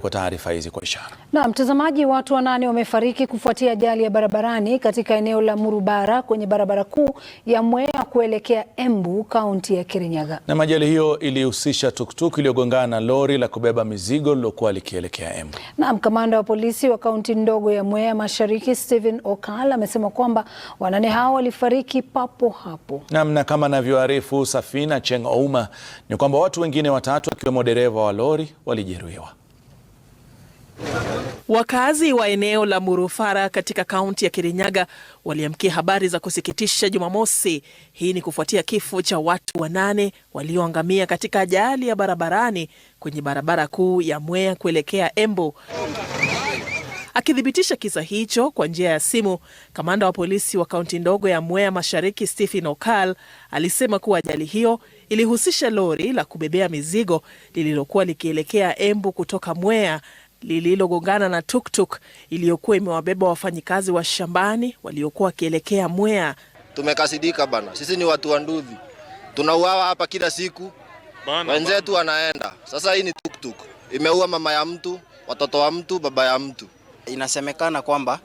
Kwa taarifa hizi kwa ishara. Na mtazamaji, watu 8 wamefariki kufuatia ajali ya barabarani katika eneo la Murubara kwenye barabara kuu ya Mwea kuelekea Embu, kaunti ya Kirinyaga. Na ajali hiyo ilihusisha tuktuk iliyogongana na lori la kubeba mizigo lilokuwa likielekea Embu. Na kamanda wa polisi wa kaunti ndogo ya Mwea Mashariki Stephen Okal amesema kwamba 8 hao walifariki papo hapo. Na kama anavyoarifu Safin Achieng' Ouma ni kwamba watu wengine 3 akiwemo dereva wa lori walijeruhiwa. Wakazi wa eneo la Murufara katika kaunti ya Kirinyaga waliamkia habari za kusikitisha Jumamosi. Hii ni kufuatia kifo cha watu 8 walioangamia katika ajali ya barabarani kwenye barabara kuu ya Mwea kuelekea Embu. Akithibitisha kisa hicho kwa njia ya simu, kamanda wa polisi wa kaunti ndogo ya Mwea Mashariki Stephen Okal alisema kuwa ajali hiyo ilihusisha lori la kubebea mizigo lililokuwa likielekea Embu kutoka Mwea, lililogongana na tuktuk iliyokuwa imewabeba wafanyikazi wa shambani waliokuwa wakielekea Mwea. Tumekasidika bana, sisi ni watu wa Nduthi, tunauawa hapa kila siku, wenzetu wanaenda. Sasa hii ni tuktuk imeua mama ya mtu, watoto wa mtu, baba ya mtu. Inasemekana kwamba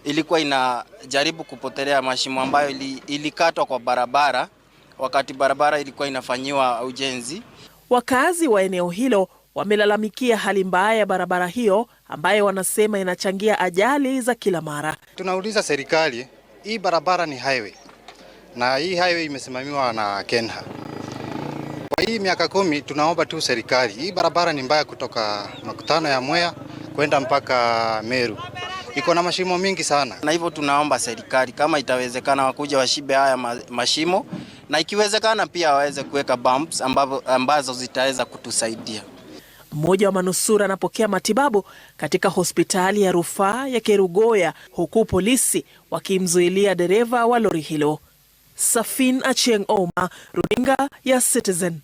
ilikuwa inajaribu kupotelea mashimo ambayo ilikatwa kwa barabara wakati barabara ilikuwa inafanyiwa ujenzi. Wakazi wa eneo hilo wamelalamikia hali mbaya ya barabara hiyo ambayo wanasema inachangia ajali za kila mara. Tunauliza serikali, hii barabara ni highway na hii highway imesimamiwa na Kenha. Kwa hii miaka 10 tunaomba tu serikali, hii barabara ni mbaya kutoka makutano ya Mwea kwenda mpaka Meru. Iko na mashimo mingi sana. Na hivyo tunaomba serikali kama itawezekana wakuja washibe haya mashimo, na ikiwezekana pia waweze kuweka bumps ambazo zitaweza kutusaidia. Mmoja wa manusura anapokea matibabu katika hospitali ya rufaa ya Kerugoya, huku polisi wakimzuilia dereva wa lori hilo. Safin Achieng' Ouma, runinga ya Citizen.